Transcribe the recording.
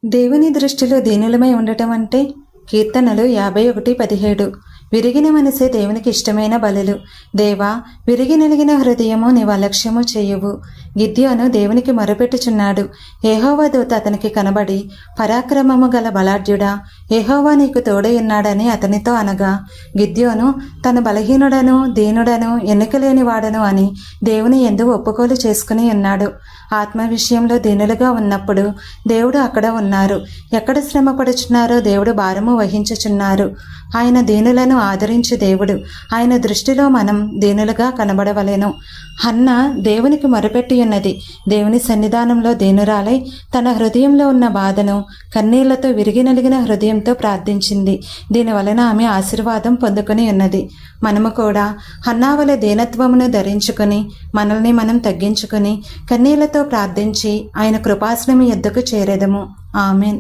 దేవుని దృష్టిలో దీనులమై ఉండటం అంటే కీర్తనలు 51:17 విరిగిన మనసే దేవునికి ఇష్టమైన బలులు. దేవా, విరిగి నలిగిన హృదయము నీవు అలక్ష్యము చేయవు. గిద్యోను దేవునికి మొరపెట్టుచున్నాడు. యెహోవా దూత అతనికి కనబడి, పరాక్రమము గల బలాఢ్యుడా, యెహోవా నీకు తోడై ఉన్నాడని అతనితో అనగా, గిద్యోను తను బలహీనుడను, దీనుడను, ఎన్నికలేని వాడను అని దేవుని యందు ఒప్పుకోలు చేసుకుని ఉన్నాడు. ఆత్మ విషయంలో దీనులుగా ఉన్నప్పుడు దేవుడు అక్కడ ఉన్నారు. ఎక్కడ శ్రమ పడుచున్నారో దేవుడు భారము వహించుచున్నారు. ఆయన దీనులను ఆదరించు దేవుడు. ఆయన దృష్టిలో మనం దీనులుగా కనబడవలెను. హన్న దేవునికి మొరపెట్టి ఉన్నది. దేవుని సన్నిధానంలో దీనురాలై తన హృదయంలో ఉన్న బాధను కన్నీళ్లతో విరిగి నలిగిన హృదయంతో ప్రార్థించింది. దీనివలన ఆమె ఆశీర్వాదం పొందుకొని ఉన్నది. మనము కూడా హన్నావల దీనత్వమును ధరించుకొని మనల్ని మనం తగ్గించుకొని కన్నీళ్లతో ప్రార్థించి ఆయన కృపాసనము యొద్దకు చేరెదము. ఆమెన్.